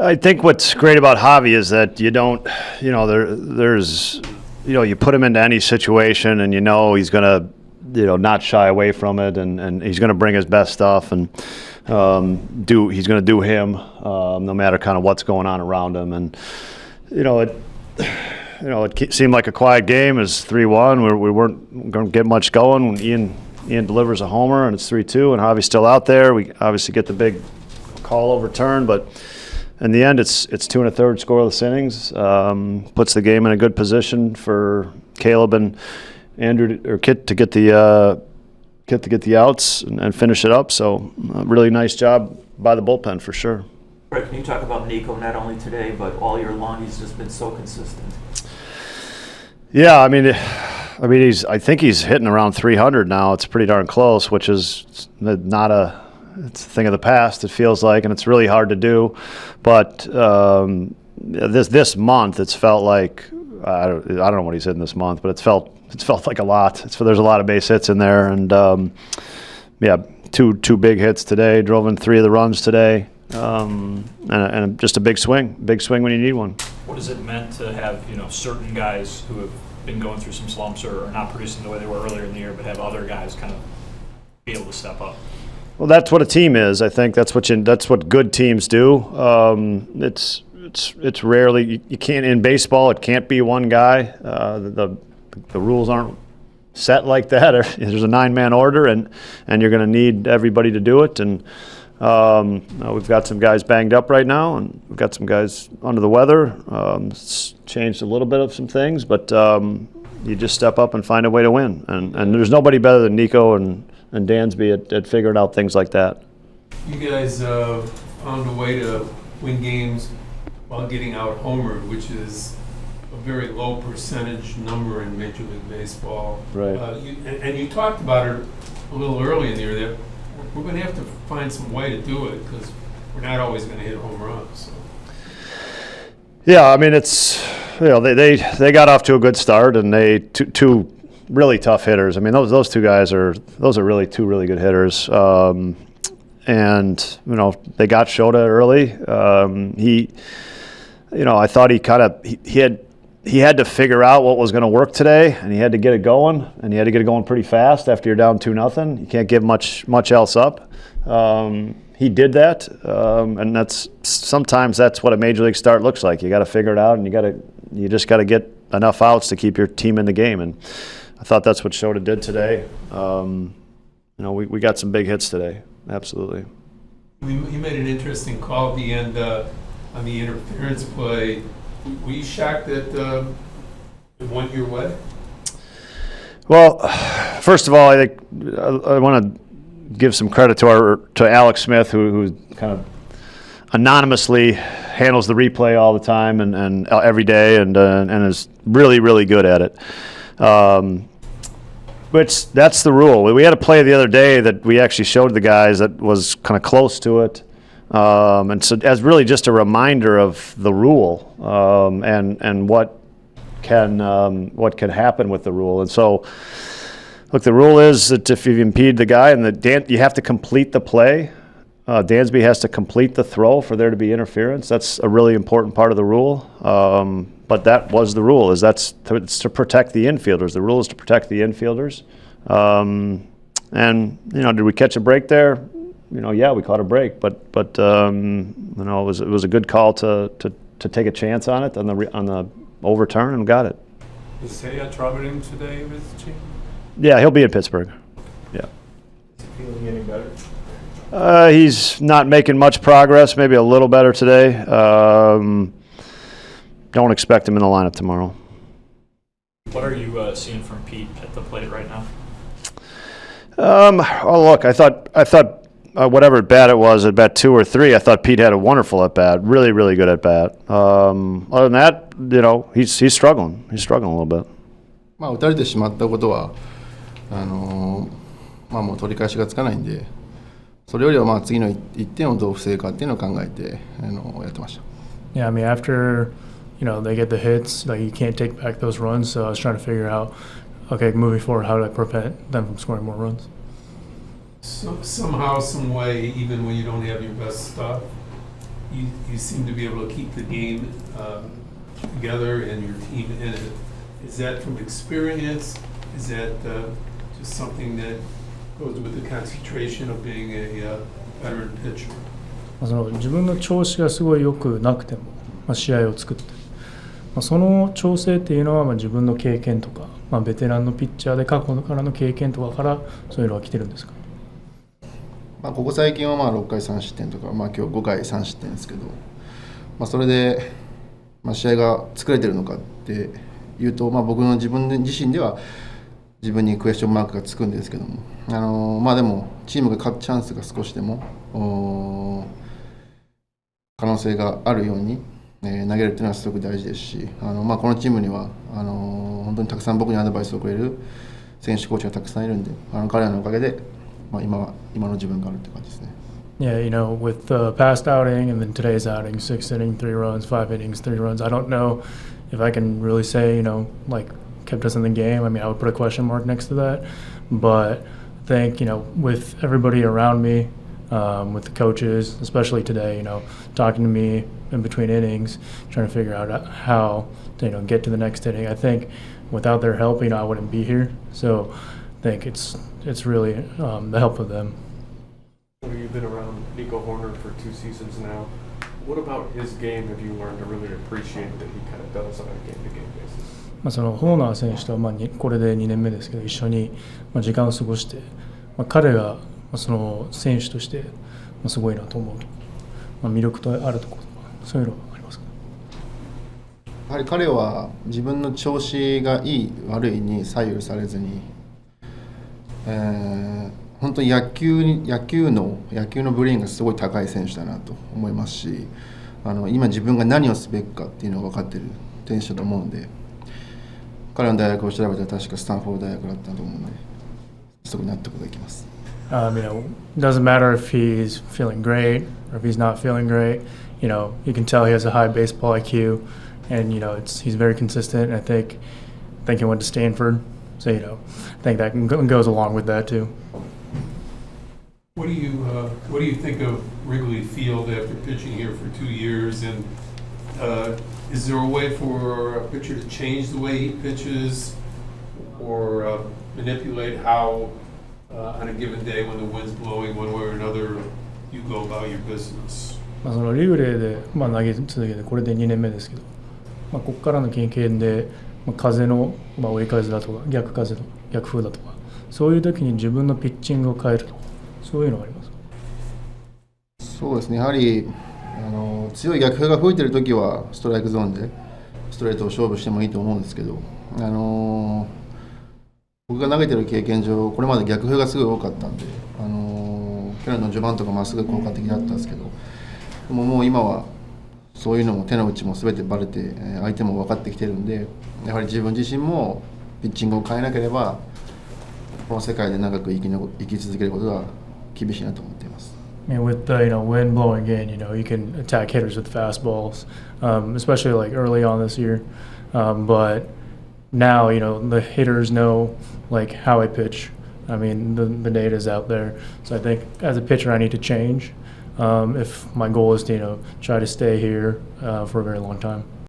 I think what's great about Javi is that you don't, there's, you put him into any situation and he's going to, not shy away from it, and he's going to bring his best stuff, and he's going to do him, no matter kind of what's going on around him. And it seemed like a quiet game. It was 3-1. We weren't going to get much going when Ian delivers a homer and it's 3-2, and Javi's still out there. We obviously get the big call overturned, but in the end, it's 2 1/3 scoreless innings. Puts the game in a good position for Caleb and Andrew or Kit to get the outs and finish it up. So really nice job by the bullpen for sure. Brett, can you talk about Nico not only today but all year long? He's just been so consistent. Yeah, I think he's hitting around 300 now. It's pretty darn close, which is it's a thing of the past. It feels like, and it's really hard to do. But this month, it's felt like I don't know what he's hitting this month, but it's felt like a lot. There's a lot of base hits in there, and two big hits today. Drove in 3 of the runs today, and just a big swing when you need one. What has it meant to have certain guys who have been going through some slumps or are not producing the way they were earlier in the year, but have other guys kind of be able to step up? Well, that's what a team is. I think that's what good teams do. It's rarely you can't in baseball. It can't be one guy. The rules aren't set like that. There's a 9-man order, and you're going to need everybody to do it. And we've got some guys banged up right now, and we've got some guys under the weather. It's changed a little bit of some things, but you just step up and find a way to win. And there's nobody better than Nico and Dansby at figuring out things like that. You guys found a way to win games while getting out homered, which is a very low percentage number in Major League Baseball. Right. And you talked about it a little early in the year that we're going to have to find some way to do it because we're not always going to hit home runs. So. Yeah, it's they got off to a good start, and they two really tough hitters. Those two guys are really two really good hitters. And they got Shota early. I thought he had to figure out what was going to work today, and he had to get it going, and he had to get it going pretty fast after you're down 2-0. You can't give much else up. He did that, and sometimes that's what a major league start looks like. You got to figure it out, and you just got to get enough outs to keep your team in the game. And I thought that's what Shota did today. We got some big hits today. Absolutely. You made an interesting call at the end on the interference play. Were you shocked that it went your way? Well, first of all, I think I want to give some credit to Alex Smith, who kind of anonymously handles the replay all the time and every day, and is really, really good at it. Which that's the rule. We had a play the other day that we actually showed the guys that was kind of close to it. And so as really just a reminder of the rule and what can happen with the rule. And so, look, the rule is that if you impede the guy you have to complete the play. Dansby has to complete the throw for there to be interference. That's a really important part of the rule. But that was the rule. It's to protect the infielders. The rule is to protect the infielders. And did we catch a break there? Yeah, we caught a break, but it was a good call to take a chance on it on the overturn and got it. Is Seiya traveling today with the team? Yeah, he'll be in Pittsburgh. Yeah. Is he feeling any better? He's not making much progress. Maybe a little better today. Don't expect him in the lineup tomorrow. What are you seeing from Pete at the plate right now? Look, I thought whatever at bat it was, at bat 2 or 3, I thought Pete had a wonderful at bat, really, really good at bat. Other than that, he's struggling. He's struggling a little bit. 打たれてしまったことはもう取り返しがつかないんで、それよりは次の1点をどう防ぐかっていうのを考えてやってました。Yeah, after they get the hits, like you can't take back those runs. So I was trying to figure out, okay, moving forward, how do I prevent them from scoring more runs? So, somehow, some way, even when you don't have your best stuff, you seem to be able to keep the game together and your team in it. Is that from experience? Is that just something that goes with the concentration of being a veteran pitcher? その自分の調子がすごい良くなくても、試合を作って、その調整っていうのは自分の経験とか、ベテランのピッチャーで過去からの経験とかからそういうのは来てるんですか？ここ最近は6回3失点とか、今日5回3失点ですけど、それで、試合が作れてるのかっていうと、僕の自身では自分にクエスチョンマークがつくんですけども、でもチームが勝つチャンスが少しでも可能性があるように、投げるっていうのはすごく大事ですし、このチームには本当にたくさん僕にアドバイスをくれる選手コーチがたくさんいるんで、彼らのおかげで、今の自分があるって感じですね。Yeah, with the past outing and then today's outing, 6 innings, 3 runs, 5 innings, 3 runs. I don't know if I can really say, kept us in the game. I mean, I would put a question mark next to that. But I think, with everybody around me, with the coaches, especially today, talking to me in between innings, trying to figure out how to, get to the next inning. I think without their help, I wouldn't be here. So I think it's really the help of them. You've been around Nico Horner for 2 seasons now. What about his game have you learned to really appreciate that he kind of does on a game-to-game basis? そのホーナー選手とはこれで2年目ですけど一緒に時間を過ごして、彼がその選手としてすごいなと思うところ、魅力とあるところとかそういうのはありますか？やはり彼は自分の調子がいい悪いに左右されずに、本当に野球のブレインがすごい高い選手だなと思いますし、今自分が何をすべきかっていうのが分かっている選手だと思うんで、彼の大学を調べたら確かスタンフォード大学だったと思うので、すごく納得がいきます。It doesn't matter if he's feeling great or if he's not feeling great. You can tell he has a high baseball IQ, and he's very consistent. And I think he went to Stanford, so I think that goes along with that too. What do you think of Wrigley Field after pitching here for 2 years? And is there a way for a pitcher to change the way he pitches, or manipulate how on a given day when the wind's blowing one way or another you go about your business? そのリグレーで、投げ続けてこれで2年目ですけど、ここからの経験で、風の、追い風だとか逆風とか逆風だとかそういう時に自分のピッチングを変えるとかそういうのはありますか？そうですね、やはり強い逆風が吹いてる時はストライクゾーンでストレートを勝負してもいいと思うんですけど、僕が投げてる経験上これまで逆風がすごい多かったんで、去年の序盤とかまっすぐ効果的だったんですけど、でももう今はそういうのも手の内も全てバレて相手も分かってきてるんで、やはり自分自身もピッチングを変えなければこの世界で長く生き続けることが厳しいなと思っています。With the wind blowing in, you can attack hitters with fastballs, especially like early on this year. But now, the hitters know like how I pitch. I mean, the data is out there. So I think as a pitcher, I need to change if my goal is to try to stay here for a very long time.